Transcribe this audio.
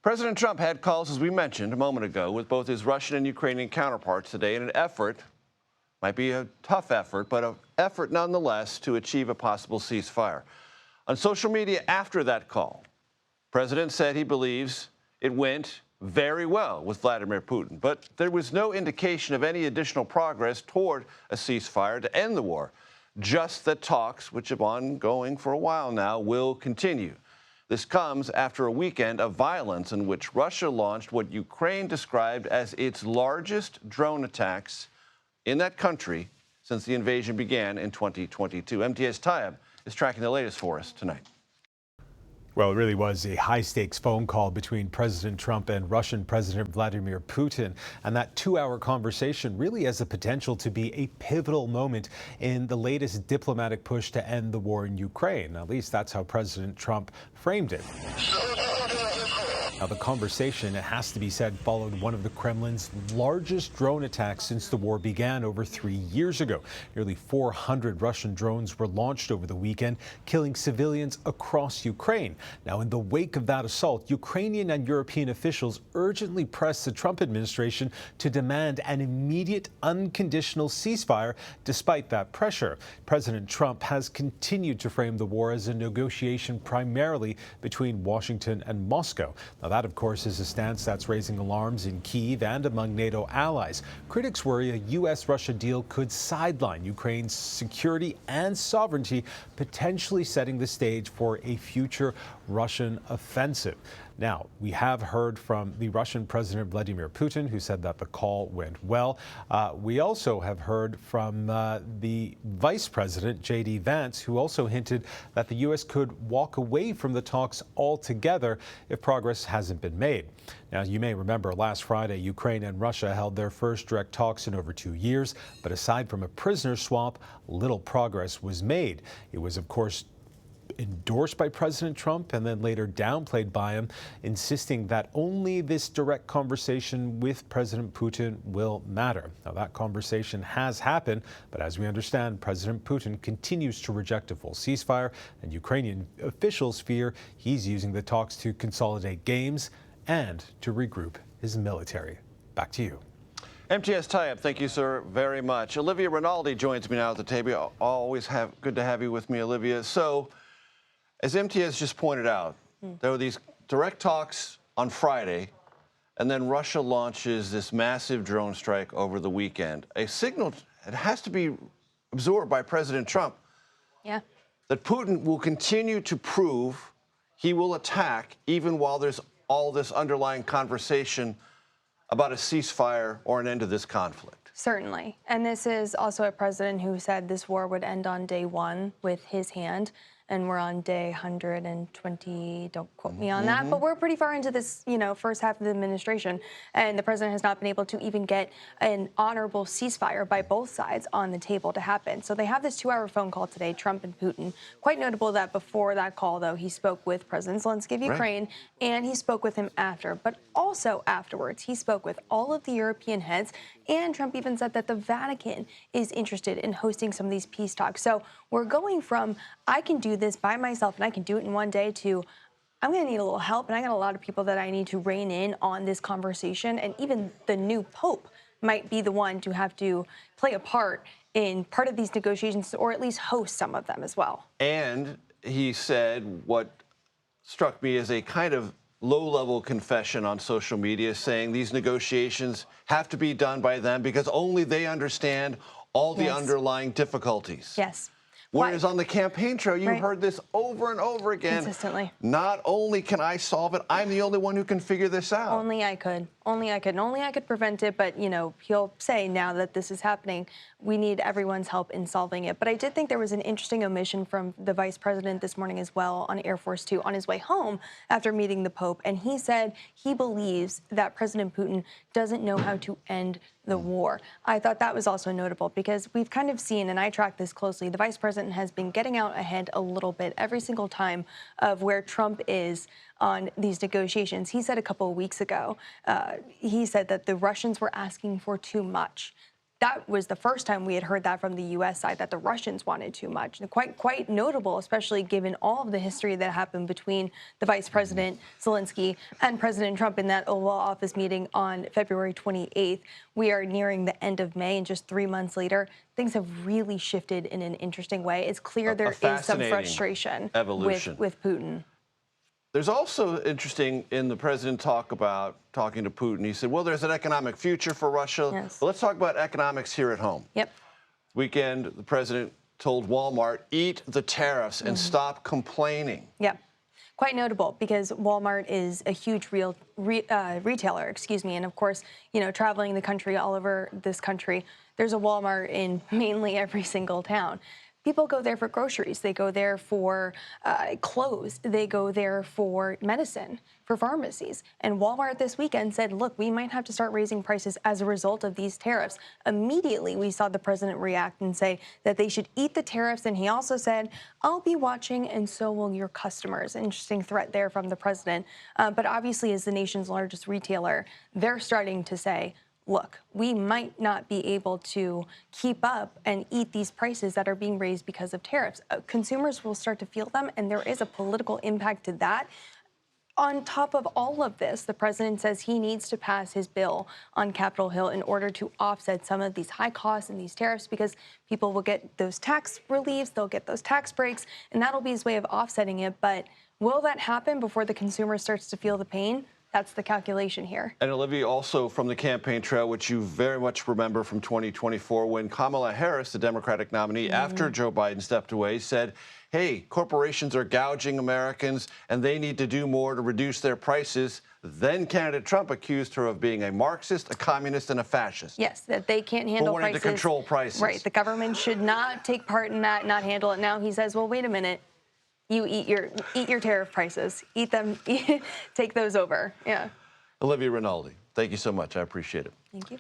President Trump had calls, as we mentioned a moment ago, with both his Russian and Ukrainian counterparts today in an effort, might be a tough effort, but an effort nonetheless to achieve a possible ceasefire. On social media after that call, the president said he believes it went very well with Vladimir Putin, but there was no indication of any additional progress toward a ceasefire to end the war, just that talks, which have been ongoing for a while now, will continue. This comes after a weekend of violence in which Russia launched what Ukraine described as its largest drone attacks in that country since the invasion began in 2022. Imtiaz Tyab is tracking the latest for us tonight. Well, it really was a high-stakes phone call between President Trump and Russian President Vladimir Putin. And that two-hour conversation really has the potential to be a pivotal moment in the latest diplomatic push to end the war in Ukraine. At least that's how President Trump framed it. Now, the conversation, it has to be said, followed one of the Kremlin's largest drone attacks since the war began over 3 years ago. Nearly 400 Russian drones were launched over the weekend, killing civilians across Ukraine. Now, in the wake of that assault, Ukrainian and European officials urgently pressed the Trump administration to demand an immediate, unconditional ceasefire. Despite that pressure, President Trump has continued to frame the war as a negotiation primarily between Washington and Moscow. Now, that, of course, is a stance that's raising alarms in Kyiv and among NATO allies. Critics worry a U.S.-Russia deal could sideline Ukraine's security and sovereignty, potentially setting the stage for a future Russian offensive. Now, we have heard from the Russian President Vladimir Putin, who said that the call went well. We also have heard from the Vice President, J.D. Vance, who also hinted that the U.S. could walk away from the talks altogether if progress hasn't been made. Now, you may remember last Friday, Ukraine and Russia held their first direct talks in over 2 years. But aside from a prisoner swap, little progress was made. It was, of course, endorsed by President Trump and then later downplayed by him, insisting that only this direct conversation with President Putin will matter. Now, that conversation has happened, but as we understand, President Putin continues to reject a full ceasefire, and Ukrainian officials fear he's using the talks to consolidate gains and to regroup his military. Back to you. Imtiaz Tyab, thank you, sir, very much. Olivia Rinaldi joins me now at the table. Always good to have you with me, Olivia. So, as Imtiaz just pointed out, there were these direct talks on Friday, and then Russia launches this massive drone strike over the weekend. A signal, it has to be absorbed by President Trump, that Putin will continue to prove he will attack even while there's all this underlying conversation about a ceasefire or an end to this conflict. Certainly. And this is also a president who said this war would end on day one with his hand. And we're on day 120, don't quote me on that, but we're pretty far into this, first half of the administration. And the president has not been able to even get an honorable ceasefire by both sides on the table to happen. So they have this 2-hour phone call today, Trump and Putin. Quite notable that before that call, though, he spoke with President Zelensky of Ukraine, and he spoke with him after. But also afterwards, he spoke with all of the European heads, and Trump even said that the Vatican is interested in hosting some of these peace talks. So we're going from, I can do this by myself and I can do it in one day, to I'm going to need a little help, and I got a lot of people that I need to rein in on this conversation. And even the new Pope might be the one to have to play a part in part of these negotiations, or at least host some of them as well. And he said what struck me as a kind of low-level confession on social media, saying these negotiations have to be done by them because only they understand all the underlying difficulties. Yes. Whereas on the campaign trail, you heard this over and over again. Consistently. Not only can I solve it, I'm the only one who can figure this out. Only I could. Only I could. And only I could prevent it. But, he'll say now that this is happening, we need everyone's help in solving it. But I did think there was an interesting omission from the vice president this morning as well on Air Force Two on his way home after meeting the Pope. And he said he believes that President Putin doesn't know how to end the war. I thought that was also notable because we've kind of seen, and I track this closely, the vice president has been getting out ahead a little bit every single time of where Trump is on these negotiations. He said a couple of weeks ago, he said that the Russians were asking for too much. that was the first time we had heard that from the U.S. side, that the Russians wanted too much. And quite notable, especially given all of the history that happened between the Vice President Zelensky and President Trump in that Oval Office meeting on February 28th. We are nearing the end of May, and just 3 months later, things have really shifted in an interesting way. It's clear there is some frustration with Putin. There's also interesting in the president talking to Putin. He said, well, there's an economic future for Russia. Yes. But let's talk about economics here at home. Yep. Weekend, the president told Walmart, eat the tariffs and stop complaining. Yeah. Quite notable, because Walmart is a huge retailer, and of course, traveling the country, all over this country, there's a Walmart in mainly every single town. People go there for groceries. They go there for clothes. They go there for medicine, for pharmacies. And Walmart this weekend said, look, we might have to start raising prices as a result of these tariffs. Immediately, we saw the president react and say that they should eat the tariffs. And he also said, I'll be watching, and so will your customers. Interesting threat there from the president. But obviously, as the nation's largest retailer, they're starting to say, look, we might not be able to keep up and eat these prices that are being raised because of tariffs. Consumers will start to feel them, and there is a political impact to that. On top of all of this, the president says he needs to pass his bill on Capitol Hill in order to offset some of these high costs and these tariffs, because people will get those tax reliefs, they'll get those tax breaks, and that'll be his way of offsetting it. But will that happen before the consumer starts to feel the pain? That's the calculation here. And Olivia, also from the campaign trail, which you very much remember from 2024, when Kamala Harris, the Democratic nominee, after Joe Biden stepped away, said, hey, corporations are gouging Americans and they need to do more to reduce their prices. Then candidate Trump accused her of being a Marxist, a communist, and a fascist. Yes, that they can't handle wanting prices. to control prices. Right, the government should not take part in that, not handle it. Now he says, well, wait a minute. You eat your tariff prices. Eat them. Take those over. Yeah. Olivia Rinaldi, thank you so much. I appreciate it. Thank you.